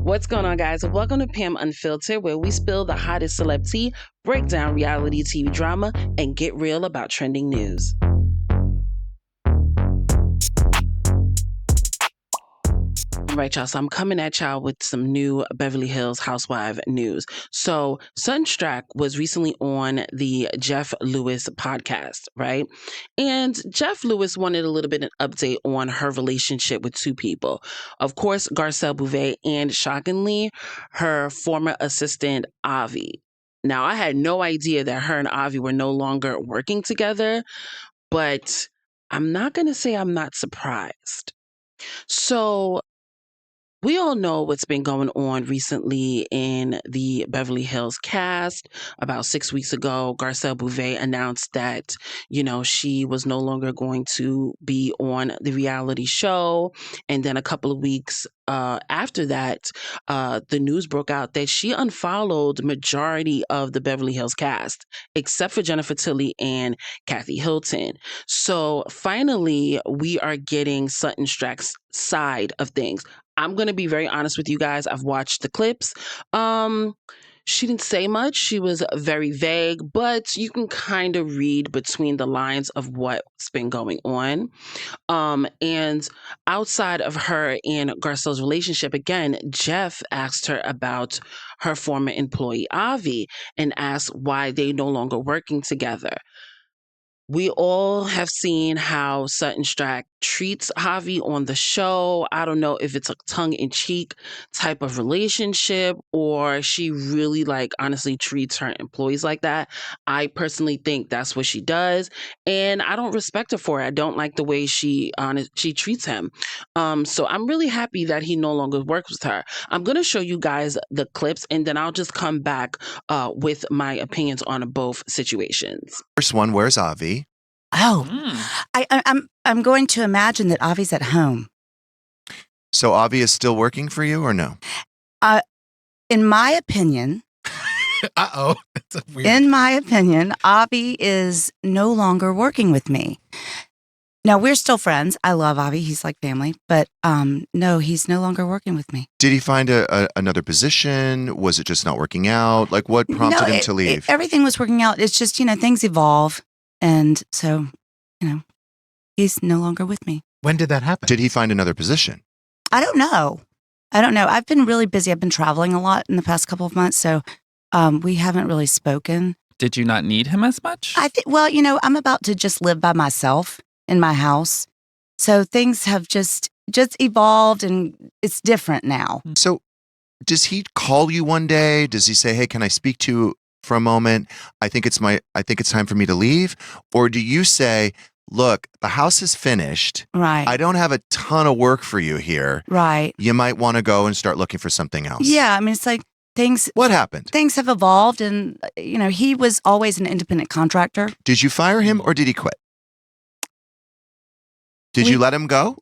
What's going on, guys? Welcome to Pam Unfiltered, where we spill the hottest celeb tea, break down reality TV drama, and get real about trending news. All right, y'all. So I'm coming at y'all with some new Beverly Hills Housewife news. So Sutton was recently on the Jeff Lewish Podcast, right? And Jeff Lewish wanted a little bit of an update on her relationship with two people. Of course, Garcelle Beauvais and, shockingly, her former assistant, Avi. Now, I had no idea that her and Avi were no longer working together, but I'm not going to say I'm not surprised. So we all know what's been going on recently in the Beverly Hills cast. About 6 weeks ago, Garcelle Beauvais announced that, she was no longer going to be on the reality show. And then a couple of weeks after that, the news broke out that she unfollowed majority of the Beverly Hills cast, except for Jennifer Tilly and Kathy Hilton. So finally, we are getting Sutton Strack's side of things. I'm going to be very honest with you guys. I've watched the clips. She didn't say much. She was very vague, but you can kind of read between the lines of what's been going on. And outside of her and Garcelle's relationship, again, Jeff asked her about her former employee, Avi, and asked why they no longer working together. We all have seen how Sutton Strack treats Avi on the show. I don't know if it's a tongue-in-cheek type of relationship or she really, honestly treats her employees like that. I personally think that's what she does, and I don't respect her for it. I don't like the way she treats him. So I'm really happy that he no longer works with her. I'm going to show you guys the clips, and then I'll just come back with my opinions on both situations. First one, where's Avi? I'm going to imagine that Avi's at home. So Avi is still working for you or no? In my opinion, That's a weird. in my opinion, Avi is no longer working with me. Now, we're still friends. I love Avi. He's like family. But no, he's no longer working with me. Did he find another position? Was it just not working out? What prompted him to leave? Everything was working out. It's just, things evolve. And so, he's no longer with me. When did that happen? Did he find another position? I don't know. I've been really busy. I've been traveling a lot in the past couple of months. So we haven't really spoken. Did you not need him as much? I think, I'm about to just live by myself in my house. So things have just evolved and it's different now. So does he call you one day? Does he say, hey, can I speak to you for a moment? I think it's time for me to leave. Or do you say, look, the house is finished. Right. I don't have a ton of work for you here. Right. You might want to go and start looking for something else. Yeah. It's like things. What happened? Things have evolved and, he was always an independent contractor. Did you fire him or did he quit? Did you let him go?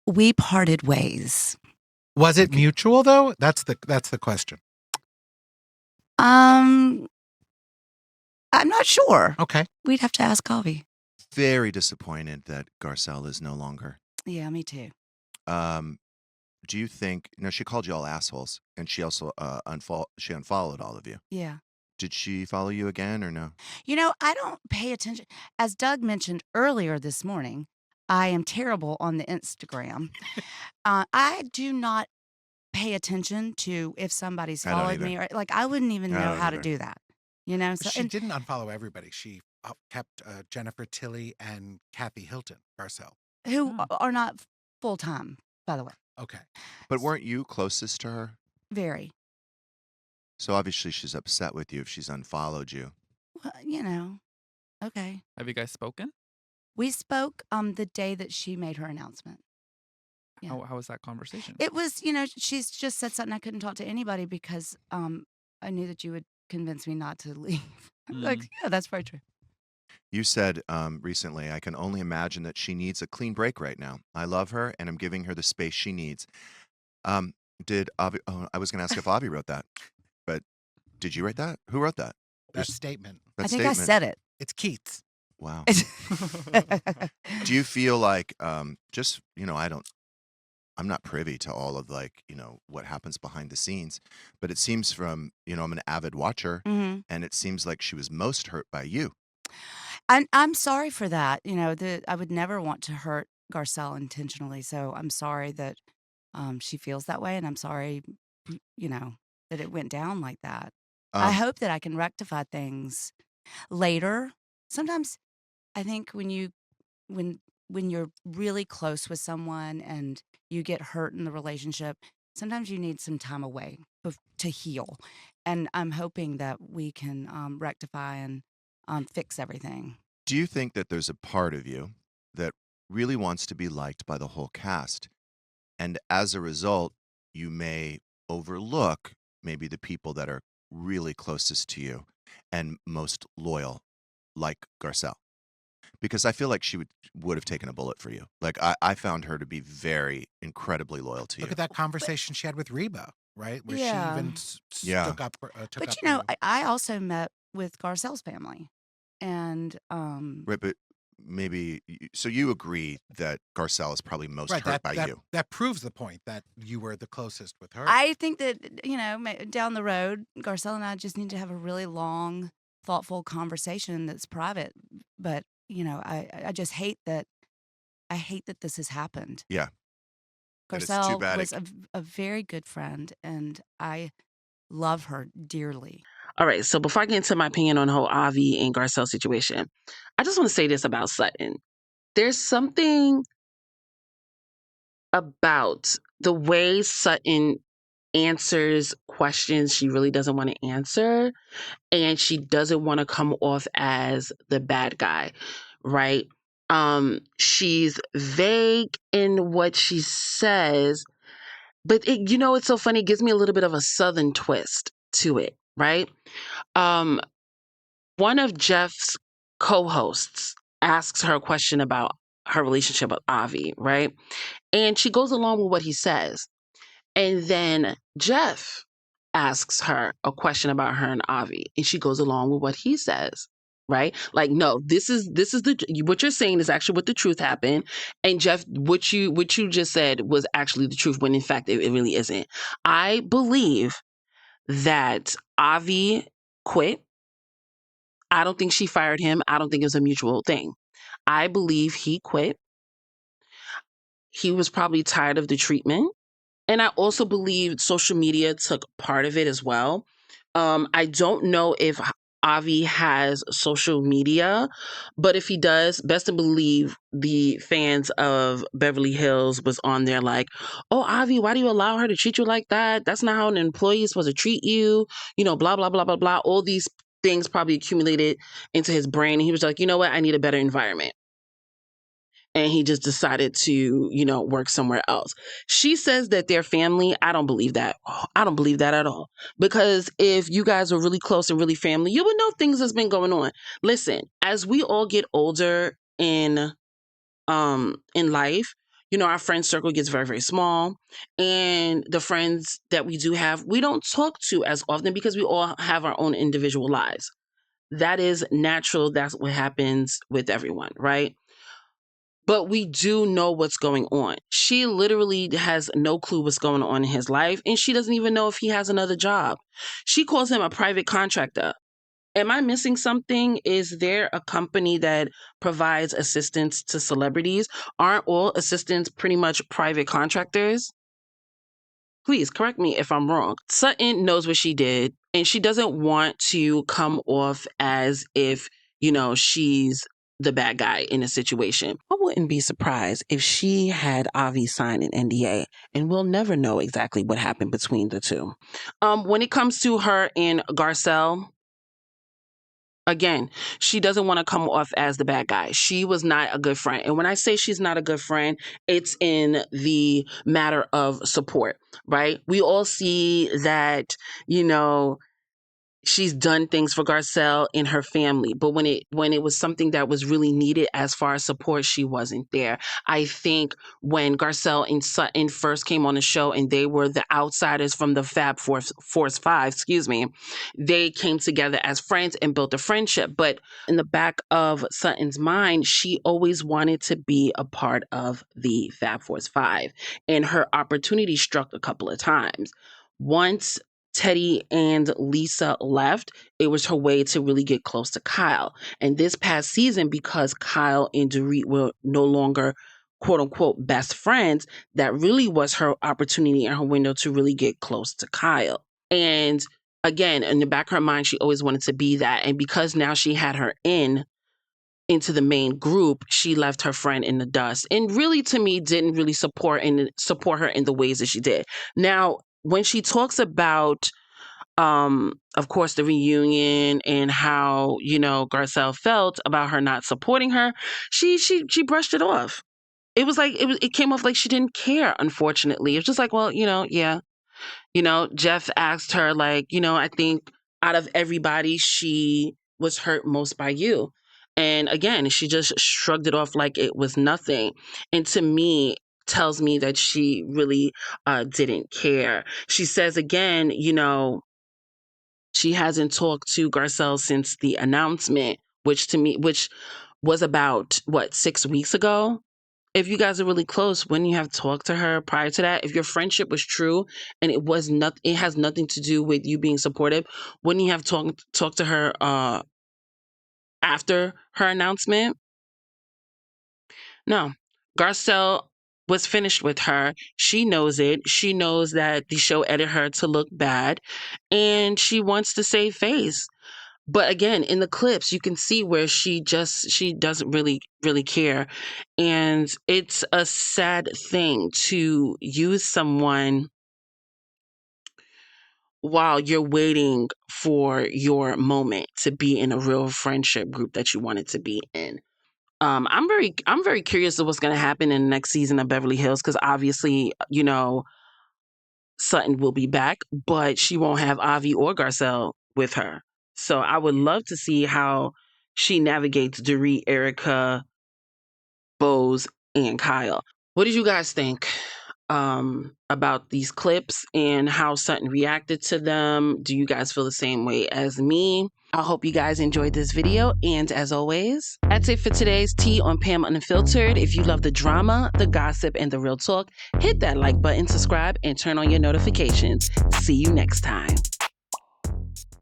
We parted ways. Was it mutual though? That's the question. I'm not sure. Okay. We'd have to ask Avi. Very disappointed that Garcelle is no longer. Yeah, me too. Do you think, she called you all assholes and she also unfollowed all of you. Yeah. Did she follow you again or no? I don't pay attention. As Doug mentioned earlier this morning, I am terrible on the Instagram. I do not pay attention to if somebody's followed me or I wouldn't even know how to do that. So, she didn't unfollow everybody. She kept Jennifer Tilly and Kathy Hilton, Garcelle, who are not full time, by the way. Okay. But weren't you closest to her? Very. So obviously she's upset with you if she's unfollowed you. Well, okay. Have you guys spoken? We spoke the day that she made her announcement. Yeah. How was that conversation? It was, she's just said something. I couldn't talk to anybody because I knew that you would convince me not to leave. Yeah, that's very true. You said recently, I can only imagine that she needs a clean break right now. I love her and I'm giving her the space she needs. Did Avi, I was going to ask if Avi wrote that, but did you write that? Who wrote that? That statement. I think I said it. It's Keats. Wow. Do you feel like, I'm not privy to all of what happens behind the scenes, but it seems from, I'm an avid watcher, Mhm. and it seems like she was most hurt by you. I'm sorry for that. I would never want to hurt Garcelle intentionally, so I'm sorry that she feels that way, and I'm sorry, that it went down like that. I Um, hope that I can rectify things later. Sometimes I think when when you're really close with someone and you get hurt in the relationship, sometimes you need some time away to heal. And I'm hoping that we can rectify and fix everything. do you think that there's a part of you that really wants to be liked by the whole cast? And as a result, you may overlook maybe the people that are really closest to you and most loyal, like Garcelle. Because I feel like she would have taken a bullet for you. Like I found her to be very incredibly loyal to Look you. at that But conversation she had with Reba, right? Where she yeah, even Yeah. took but up the. I also met with Garcelle's family, and Right, but maybe so you agree that Garcelle is probably most Right, hurt by you. that proves the point that you were the closest with her. I think that, down the road, Garcelle and I just need to have a really long, thoughtful conversation that's private. But, I just I hate that this has happened. Yeah. And it's too Garcelle bad was a very good friend, and I love her dearly. All right, so before I get into my opinion on the whole Avi and Garcelle situation, I just want to say this about Sutton. There's something about the way Sutton answers questions she really doesn't want to answer, and she doesn't want to come off as the bad guy, right? She's vague in what she says, but it's so funny. It gives me a little bit of a Southern twist to it, right? Um, One of Jeff's co-hosts asks her a question about her relationship with Avi, right? And she goes along with what he says. And then Jeff asks her a question about her and Avi, and she goes along with what he says. Right? Like, no, this is what you're saying is actually what the truth happened. And Jeff, what you just said was actually the truth, when in fact it really isn't. I believe that Avi quit. I don't think she fired him. I don't think it was a mutual thing. I believe he quit. He was probably tired of the treatment. And I also believe social media took part of it as well. I don't know if Avi has social media, but if he does, best to believe the fans of Beverly Hills was on there like, oh, Avi, why do you allow her to treat you like that? That's not how an employee is supposed to treat you. Blah, blah, blah, blah, blah. All these things probably accumulated into his brain. And he was like, you know what? I need a better environment. And he just decided to, work somewhere else. She says that they're family. I don't believe that. I don't believe that at all. Because if you guys are really close and really family, you would know things that's been going on. Listen, as we all get older in life, our friend circle gets very, very small. And the friends that we do have, we don't talk to as often because we all have our own individual lives. That is natural. That's what happens with everyone, right? But we do know what's going on. She literally has no clue what's going on in his life, and she doesn't even know if he has another job. She calls him a private contractor. Am I missing something? Is there a company that provides assistance to celebrities? Aren't all assistants pretty much private contractors? Please correct me if I'm wrong. Sutton knows what she did, and she doesn't want to come off as if, she's the bad guy in a situation. I wouldn't be surprised if she had Avi sign an NDA, and we'll never know exactly what happened between the two. When it comes to her and Garcelle, again, she doesn't want to come off as the bad guy. She was not a good friend. And when I say she's not a good friend, it's in the matter of support, right? We all see that, she's done things for Garcelle and her family, but when it was something that was really needed as far as support, she wasn't there. I think when Garcelle and Sutton first came on the show and they were the outsiders from the Fab Force 5, they came together as friends and built a friendship. But in the back of Sutton's mind, she always wanted to be a part of the Fab Force 5, and her opportunity struck a couple of times. Once Teddy and Lisa left, it was her way to really get close to Kyle. And this past season, because Kyle and Dorit were no longer quote unquote best friends, that really was her opportunity and her window to really get close to Kyle. And again, in the back of her mind, she always wanted to be that. And because now she had her into the main group, she left her friend in the dust. And really, to me, didn't really support her in the ways that she did. Now, when she talks about, of course, the reunion and how, Garcelle felt about her not supporting her, she brushed it off. It was like, it came off like she didn't care, unfortunately. It's just like, well, yeah. Jeff asked her, like, I think out of everybody, she was hurt most by you. And again, she just shrugged it off like it was nothing. And to me, tells me that she really didn't care. She says again, she hasn't talked to Garcelle since the announcement, which was about, 6 weeks ago? If you guys are really close, wouldn't you have talked to her prior to that? If your friendship was true and it has nothing to do with you being supportive, wouldn't you have talked to her after her announcement? No. Garcelle was finished with her. She knows it. She knows that the show edited her to look bad, and she wants to save face. But again, in the clips, you can see where she doesn't really, really care. And it's a sad thing to use someone while you're waiting for your moment to be in a real friendship group that you wanted to be in. I'm very curious of what's going to happen in the next season of Beverly Hills, because obviously, Sutton will be back, but she won't have Avi or Garcelle with her. So I would love to see how she navigates Dorit, Erica, Bose, and Kyle. What did you guys think about these clips and how Sutton reacted to them? Do you guys feel the same way as me? I hope you guys enjoyed this video. And as always, that's it for today's Tea on Pam Unfiltered. If you love the drama, the gossip, and the real talk, hit that like button, subscribe, and turn on your notifications. See you next time.